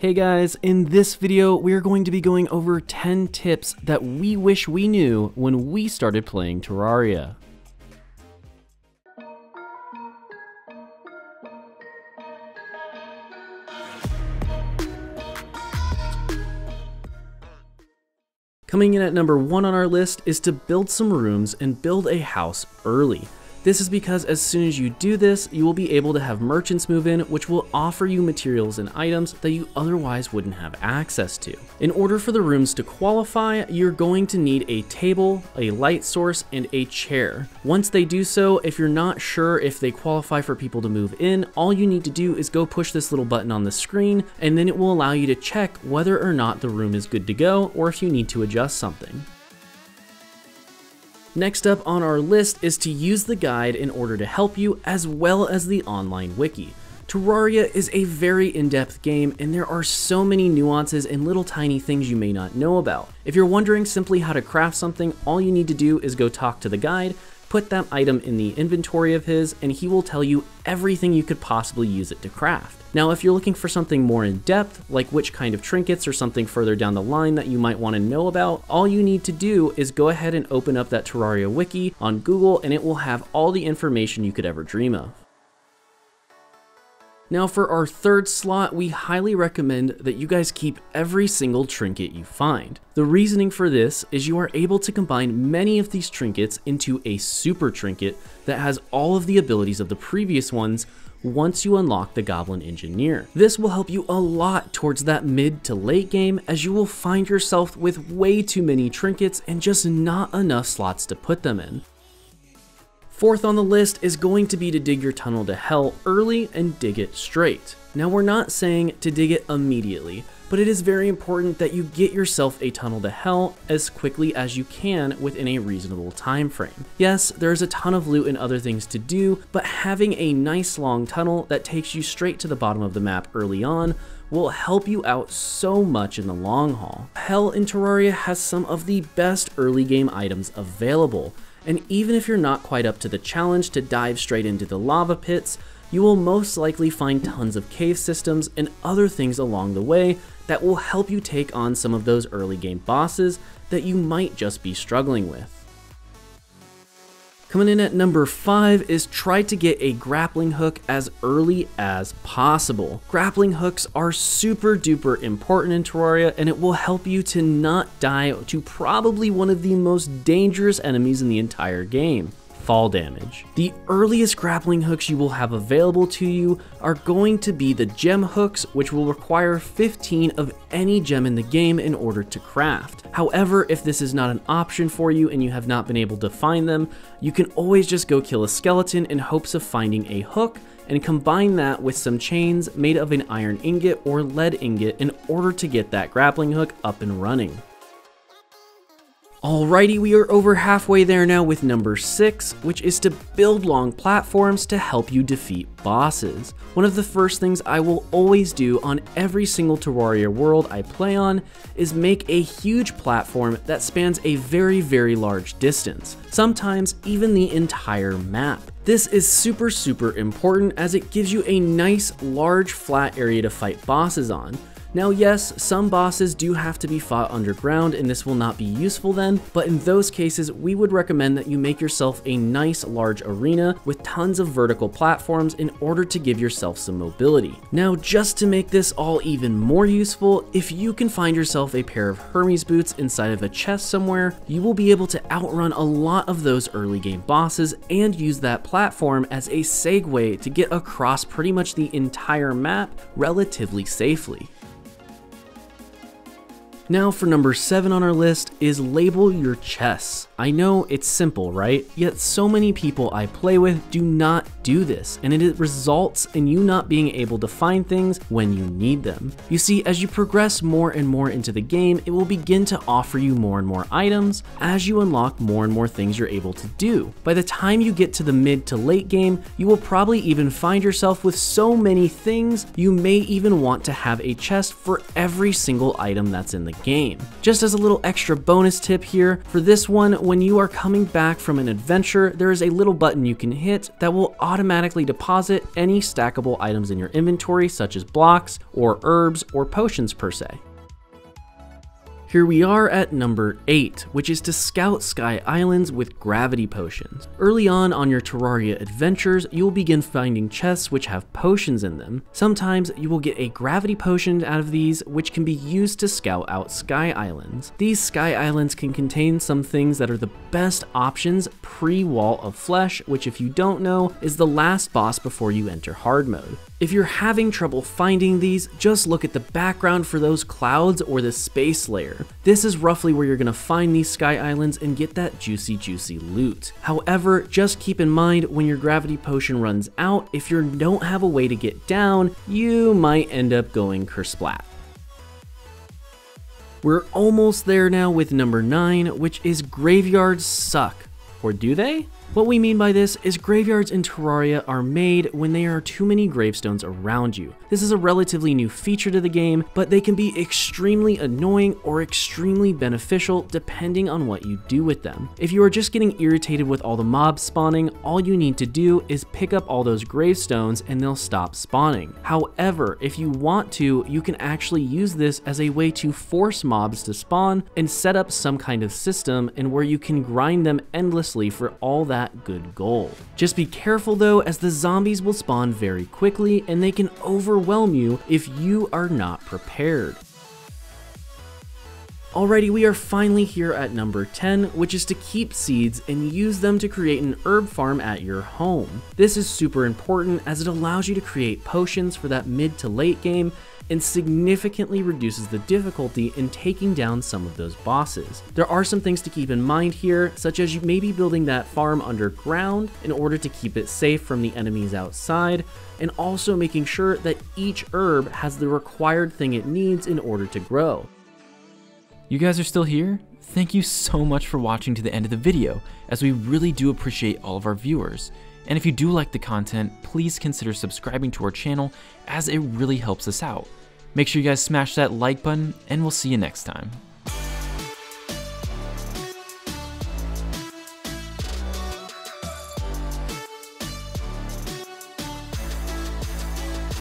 Hey guys, in this video, we're going to be going over 10 tips that we wish we knew when we started playing Terraria. Coming in at number 1 on our list is to build some rooms and build a house early. This is because as soon as you do this, you will be able to have merchants move in, which will offer you materials and items that you otherwise wouldn't have access to. In order for the rooms to qualify, you're going to need a table, a light source, and a chair. Once they do so, if you're not sure if they qualify for people to move in, all you need to do is go push this little button on the screen, and then it will allow you to check whether or not the room is good to go, or if you need to adjust something. Next up on our list is to use the guide in order to help you, as well as the online wiki. Terraria is a very in-depth game, and there are so many nuances and little tiny things you may not know about. If you're wondering simply how to craft something, all you need to do is go talk to the guide, put that item in the inventory of his, and he will tell you everything you could possibly use it to craft. Now, if you're looking for something more in depth, like which kind of trinkets or something further down the line that you might want to know about, all you need to do is go ahead and open up that Terraria wiki on Google, and it will have all the information you could ever dream of. Now for our third slot, we highly recommend that you guys keep every single trinket you find. The reasoning for this is you are able to combine many of these trinkets into a super trinket that has all of the abilities of the previous ones once you unlock the Goblin Engineer. This will help you a lot towards that mid to late game, as you will find yourself with way too many trinkets and just not enough slots to put them in. Fourth on the list is going to be to dig your tunnel to hell early and dig it straight. Now, we're not saying to dig it immediately, but it is very important that you get yourself a tunnel to hell as quickly as you can within a reasonable time frame. Yes, there's a ton of loot and other things to do, but having a nice long tunnel that takes you straight to the bottom of the map early on will help you out so much in the long haul. Hell in Terraria has some of the best early game items available. And even if you're not quite up to the challenge to dive straight into the lava pits, you will most likely find tons of cave systems and other things along the way that will help you take on some of those early game bosses that you might just be struggling with. Coming in at number 5 is try to get a grappling hook as early as possible. Grappling hooks are super duper important in Terraria, and it will help you to not die to probably one of the most dangerous enemies in the entire game: fall damage. The earliest grappling hooks you will have available to you are going to be the gem hooks, which will require 15 of any gem in the game in order to craft. However, if this is not an option for you and you have not been able to find them, you can always just go kill a skeleton in hopes of finding a hook and combine that with some chains made of an iron ingot or lead ingot in order to get that grappling hook up and running. Alrighty, we are over halfway there now with number 6, which is to build long platforms to help you defeat bosses. One of the first things I will always do on every single Terraria world I play on is make a huge platform that spans a very, very large distance, sometimes even the entire map. This is super important as it gives you a nice large flat area to fight bosses on. Now yes, some bosses do have to be fought underground and this will not be useful then, but in those cases we would recommend that you make yourself a nice large arena with tons of vertical platforms in order to give yourself some mobility. Now just to make this all even more useful, if you can find yourself a pair of Hermes boots inside of a chest somewhere, you will be able to outrun a lot of those early game bosses and use that platform as a segue to get across pretty much the entire map relatively safely. Now for number 7 on our list is label your chests. I know it's simple, right? Yet so many people I play with do not do this, and it results in you not being able to find things when you need them. You see, as you progress more and more into the game, it will begin to offer you more and more items as you unlock more and more things you're able to do. By the time you get to the mid to late game, you will probably even find yourself with so many things, you may even want to have a chest for every single item that's in the game. Just as a little extra bonus tip here, for this one, when you are coming back from an adventure, there is a little button you can hit that will automatically deposit any stackable items in your inventory, such as blocks or herbs or potions per se. Here we are at number 8, which is to scout sky islands with gravity potions. Early on your Terraria adventures, you will begin finding chests which have potions in them. Sometimes you will get a gravity potion out of these, which can be used to scout out sky islands. These sky islands can contain some things that are the best options pre-Wall of Flesh, which if you don't know, is the last boss before you enter hard mode. If you're having trouble finding these, just look at the background for those clouds or the space layer. This is roughly where you're gonna find these sky islands and get that juicy loot. However, just keep in mind when your gravity potion runs out, if you don't have a way to get down, you might end up going kersplat. We're almost there now with number 9, which is graveyards suck. Or do they? What we mean by this is graveyards in Terraria are made when there are too many gravestones around you. This is a relatively new feature to the game, but they can be extremely annoying or extremely beneficial depending on what you do with them. If you are just getting irritated with all the mobs spawning, all you need to do is pick up all those gravestones and they'll stop spawning. However, if you want to, you can actually use this as a way to force mobs to spawn and set up some kind of system and where you can grind them endlessly for all that good gold. Just be careful though, as the zombies will spawn very quickly and they can overwhelm you if you are not prepared. Alrighty, we are finally here at number 10, which is to keep seeds and use them to create an herb farm at your home. This is super important as it allows you to create potions for that mid to late game and significantly reduces the difficulty in taking down some of those bosses. There are some things to keep in mind here, such as you may be building that farm underground in order to keep it safe from the enemies outside, and also making sure that each herb has the required thing it needs in order to grow. You guys are still here? Thank you so much for watching to the end of the video, as we really do appreciate all of our viewers. And if you do like the content, please consider subscribing to our channel, as it really helps us out. Make sure you guys smash that like button, and we'll see you next time.